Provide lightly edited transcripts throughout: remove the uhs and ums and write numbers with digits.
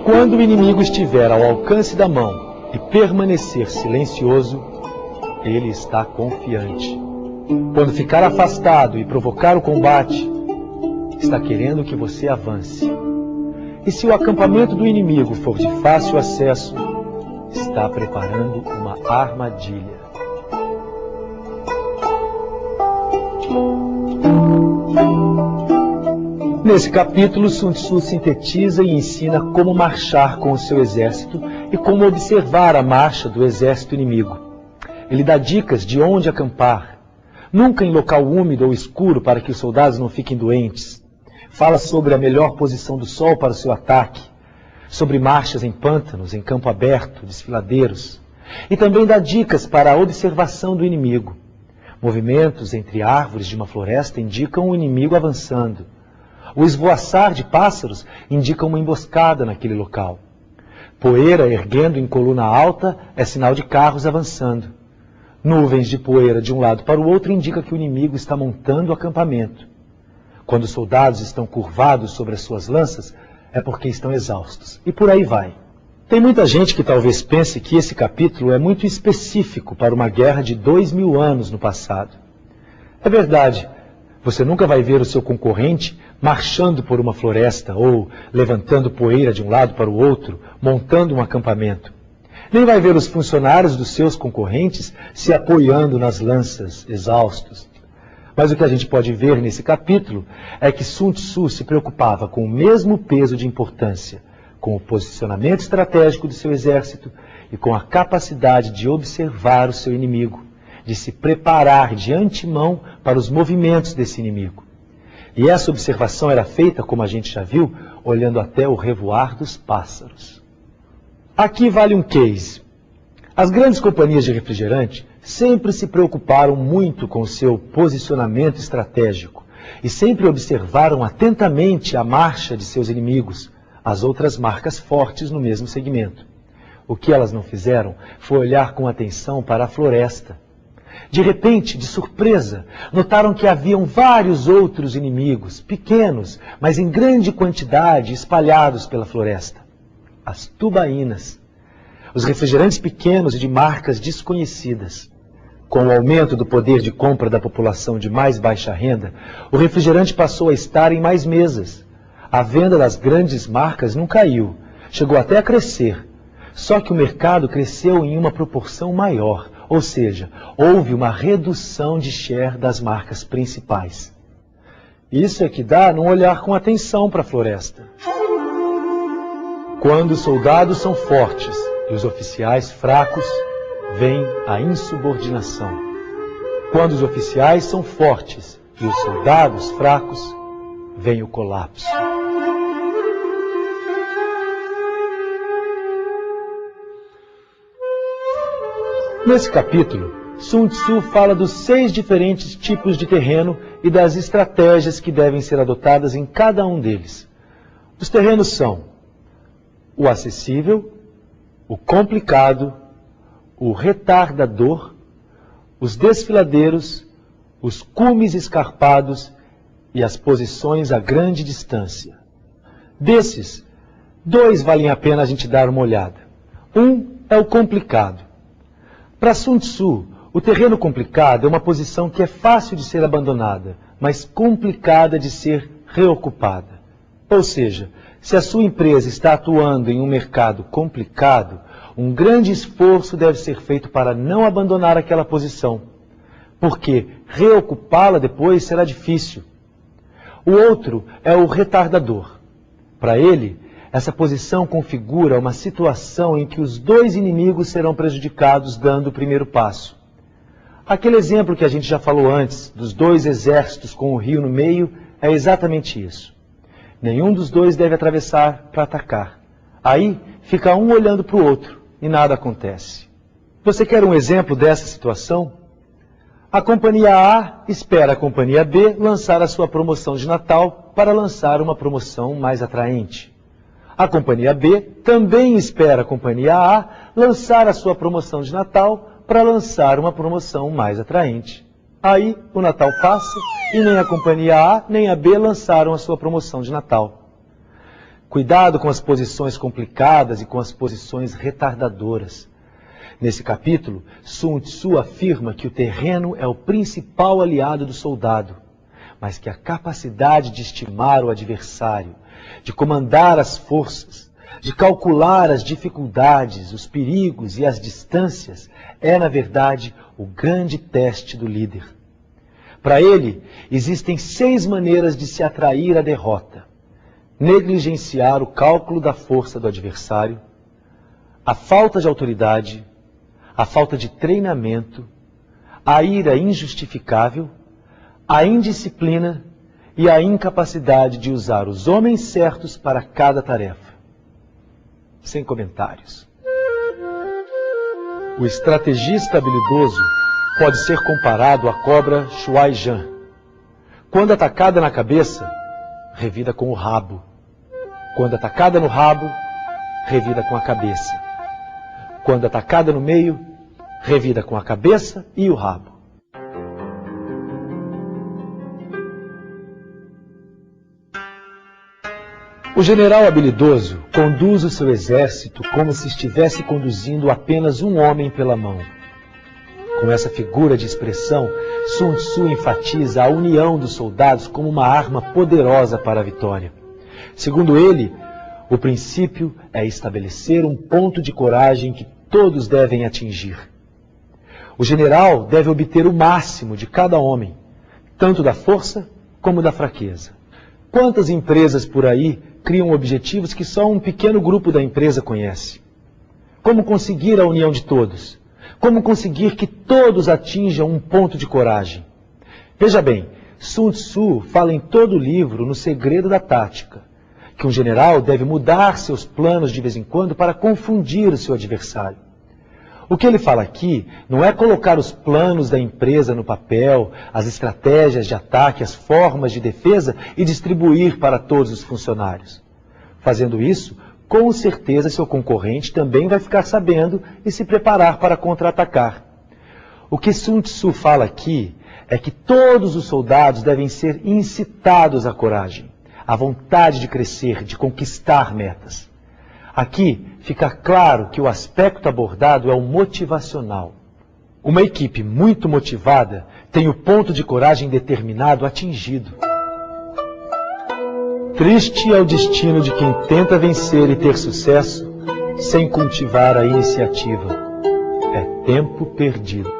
Quando o inimigo estiver ao alcance da mão e permanecer silencioso, ele está confiante. Quando ficar afastado e provocar o combate, está querendo que você avance. E se o acampamento do inimigo for de fácil acesso, está preparando uma armadilha. Nesse capítulo, Sun Tzu sintetiza e ensina como marchar com o seu exército e como observar a marcha do exército inimigo. Ele dá dicas de onde acampar, nunca em local úmido ou escuro para que os soldados não fiquem doentes. Fala sobre a melhor posição do sol para o seu ataque, sobre marchas em pântanos, em campo aberto, desfiladeiros. E também dá dicas para a observação do inimigo. Movimentos entre árvores de uma floresta indicam o inimigo avançando. O esvoaçar de pássaros indica uma emboscada naquele local. Poeira erguendo em coluna alta é sinal de carros avançando. Nuvens de poeira de um lado para o outro indica que o inimigo está montando o acampamento. Quando os soldados estão curvados sobre as suas lanças, é porque estão exaustos. E por aí vai. Tem muita gente que talvez pense que esse capítulo é muito específico para uma guerra de 2000 anos no passado. É verdade, você nunca vai ver o seu concorrente marchando por uma floresta ou levantando poeira de um lado para o outro, montando um acampamento. Nem vai ver os funcionários dos seus concorrentes se apoiando nas lanças, exaustos. Mas o que a gente pode ver nesse capítulo é que Sun Tzu se preocupava com o mesmo peso de importância, com o posicionamento estratégico do seu exército e com a capacidade de observar o seu inimigo, de se preparar de antemão para os movimentos desse inimigo. E essa observação era feita, como a gente já viu, olhando até o revoar dos pássaros. Aqui vale um case. As grandes companhias de refrigerante sempre se preocuparam muito com o seu posicionamento estratégico e sempre observaram atentamente a marcha de seus inimigos, as outras marcas fortes no mesmo segmento. O que elas não fizeram foi olhar com atenção para a floresta. De repente, de surpresa, notaram que haviam vários outros inimigos, pequenos, mas em grande quantidade, espalhados pela floresta. As tubaínas, os refrigerantes pequenos e de marcas desconhecidas. Com o aumento do poder de compra da população de mais baixa renda, o refrigerante passou a estar em mais mesas. A venda das grandes marcas não caiu, chegou até a crescer. Só que o mercado cresceu em uma proporção maior, ou seja, houve uma redução de share das marcas principais. Isso é que dá não olhar com atenção para a floresta. Quando os soldados são fortes e os oficiais fracos, vem a insubordinação. Quando os oficiais são fortes e os soldados fracos, vem o colapso. Nesse capítulo, Sun Tzu fala dos 6 diferentes tipos de terreno e das estratégias que devem ser adotadas em cada um deles. Os terrenos são o acessível, o complicado, o retardador, os desfiladeiros, os cumes escarpados e as posições a grande distância. Desses, 2 valem a pena a gente dar uma olhada. Um é o complicado. Para Sun Tzu, o terreno complicado é uma posição que é fácil de ser abandonada, mas complicada de ser reocupada. Ou seja, se a sua empresa está atuando em um mercado complicado, um grande esforço deve ser feito para não abandonar aquela posição, porque reocupá-la depois será difícil. O outro é o retardador. Para ele, essa posição configura uma situação em que os 2 inimigos serão prejudicados dando o primeiro passo. Aquele exemplo que a gente já falou antes, dos 2 exércitos com o rio no meio, é exatamente isso. Nenhum dos 2 deve atravessar para atacar. Aí fica um olhando para o outro e nada acontece. Você quer um exemplo dessa situação? A companhia A espera a companhia B lançar a sua promoção de Natal para lançar uma promoção mais atraente. A companhia B também espera a companhia A lançar a sua promoção de Natal para lançar uma promoção mais atraente. Aí o Natal passa e nem a companhia A nem a B lançaram a sua promoção de Natal. Cuidado com as posições complicadas e com as posições retardadoras. Nesse capítulo, Sun Tzu afirma que o terreno é o principal aliado do soldado, mas que a capacidade de estimar o adversário, de comandar as forças, de calcular as dificuldades, os perigos e as distâncias é, na verdade, o grande teste do líder. Para ele, existem 6 maneiras de se atrair à derrota: negligenciar o cálculo da força do adversário, a falta de autoridade, a falta de treinamento, a ira injustificável, a indisciplina e a incapacidade de usar os homens certos para cada tarefa. Sem comentários. O estrategista habilidoso pode ser comparado à cobra Shuai Zhan. Quando atacada na cabeça, revida com o rabo. Quando atacada no rabo, revida com a cabeça. Quando atacada no meio, revida com a cabeça e o rabo. O general habilidoso conduz o seu exército como se estivesse conduzindo apenas um homem pela mão. Com essa figura de expressão, Sun Tzu enfatiza a união dos soldados como uma arma poderosa para a vitória. Segundo ele, o princípio é estabelecer um ponto de coragem que todos devem atingir. O general deve obter o máximo de cada homem, tanto da força como da fraqueza. Quantas empresas por aí criam objetivos que só um pequeno grupo da empresa conhece? Como conseguir a união de todos? Como conseguir que todos atinjam um ponto de coragem? Veja bem, Sun Tzu fala em todo o livro no segredo da tática, que um general deve mudar seus planos de vez em quando para confundir o seu adversário. O que ele fala aqui não é colocar os planos da empresa no papel, as estratégias de ataque, as formas de defesa e distribuir para todos os funcionários. Fazendo isso, com certeza seu concorrente também vai ficar sabendo e se preparar para contra-atacar. O que Sun Tzu fala aqui é que todos os soldados devem ser incitados à coragem, à vontade de crescer, de conquistar metas. Aqui fica claro que o aspecto abordado é o motivacional. Uma equipe muito motivada tem o ponto de coragem determinado atingido. Triste é o destino de quem tenta vencer e ter sucesso sem cultivar a iniciativa. É tempo perdido.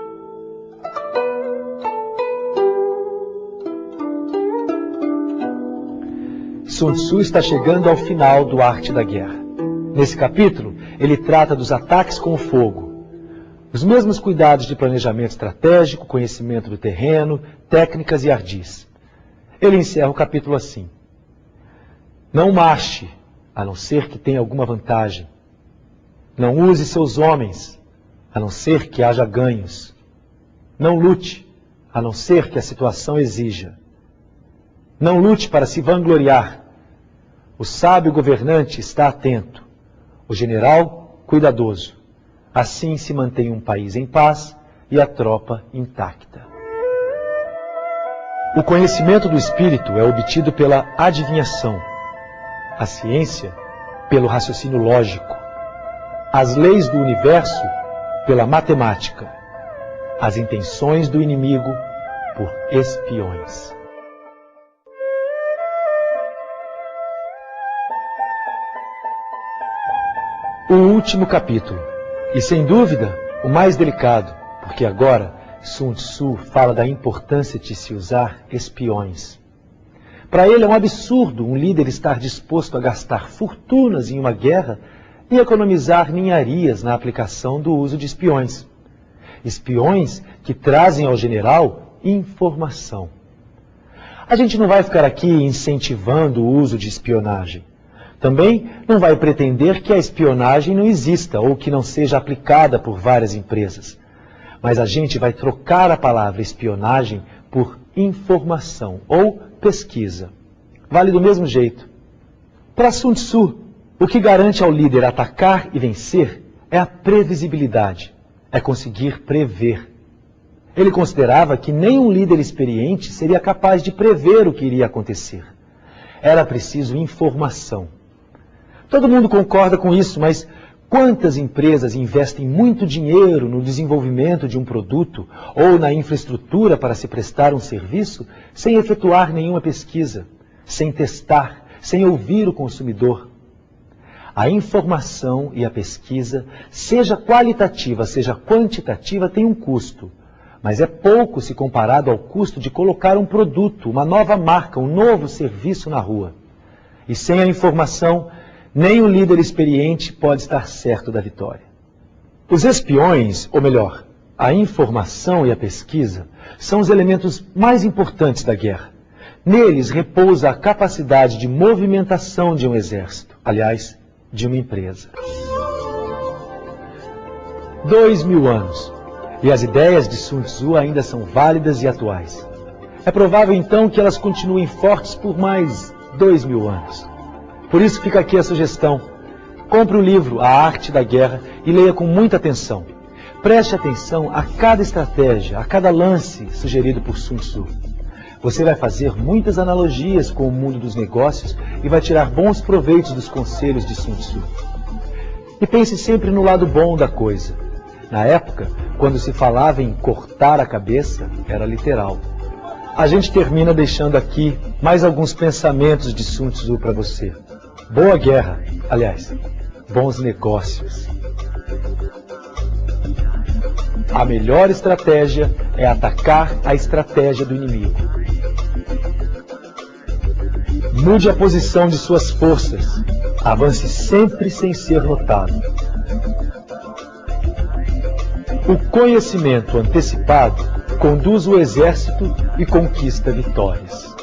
Sun Tzu está chegando ao final do Arte da Guerra. Nesse capítulo, ele trata dos ataques com o fogo. Os mesmos cuidados de planejamento estratégico, conhecimento do terreno, técnicas e ardis. Ele encerra o capítulo assim: não marche, a não ser que tenha alguma vantagem. Não use seus homens, a não ser que haja ganhos. Não lute, a não ser que a situação exija. Não lute para se vangloriar. O sábio governante está atento. O general, cuidadoso. Assim se mantém um país em paz e a tropa intacta. O conhecimento do espírito é obtido pela adivinhação. A ciência, pelo raciocínio lógico. As leis do universo, pela matemática. As intenções do inimigo, por espiões. O último capítulo, e sem dúvida o mais delicado, porque agora Sun Tzu fala da importância de se usar espiões. Para ele é um absurdo um líder estar disposto a gastar fortunas em uma guerra e economizar ninharias na aplicação do uso de espiões. Espiões que trazem ao general informação. A gente não vai ficar aqui incentivando o uso de espionagem. Também não vai pretender que a espionagem não exista ou que não seja aplicada por várias empresas. Mas a gente vai trocar a palavra espionagem por informação ou pesquisa. Vale do mesmo jeito. Para Sun Tzu, o que garante ao líder atacar e vencer é a previsibilidade, é conseguir prever. Ele considerava que nenhum líder experiente seria capaz de prever o que iria acontecer. Era preciso informação. Todo mundo concorda com isso, mas quantas empresas investem muito dinheiro no desenvolvimento de um produto ou na infraestrutura para se prestar um serviço sem efetuar nenhuma pesquisa, sem testar, sem ouvir o consumidor? A informação e a pesquisa, seja qualitativa, seja quantitativa, tem um custo, mas é pouco se comparado ao custo de colocar um produto, uma nova marca, um novo serviço na rua. E sem a informação, nem o líder experiente pode estar certo da vitória. Os espiões, ou melhor, a informação e a pesquisa, são os elementos mais importantes da guerra. Neles repousa a capacidade de movimentação de um exército, aliás, de uma empresa. 2000 anos, e as ideias de Sun Tzu ainda são válidas e atuais. É provável então que elas continuem fortes por mais 2000 anos. Por isso fica aqui a sugestão. Compre o livro A Arte da Guerra e leia com muita atenção. Preste atenção a cada estratégia, a cada lance sugerido por Sun Tzu. Você vai fazer muitas analogias com o mundo dos negócios e vai tirar bons proveitos dos conselhos de Sun Tzu. E pense sempre no lado bom da coisa. Na época, quando se falava em cortar a cabeça, era literal. A gente termina deixando aqui mais alguns pensamentos de Sun Tzu para você. Boa guerra, aliás, bons negócios. A melhor estratégia é atacar a estratégia do inimigo. Mude a posição de suas forças. Avance sempre sem ser notado. O conhecimento antecipado conduz o exército e conquista vitórias.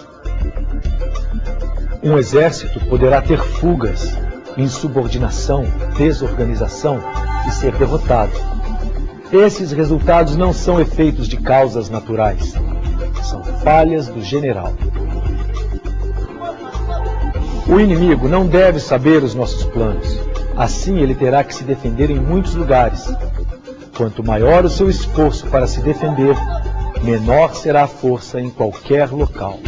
Um exército poderá ter fugas, insubordinação, desorganização e ser derrotado. Esses resultados não são efeitos de causas naturais, são falhas do general. O inimigo não deve saber os nossos planos, assim ele terá que se defender em muitos lugares. Quanto maior o seu esforço para se defender, menor será a força em qualquer local.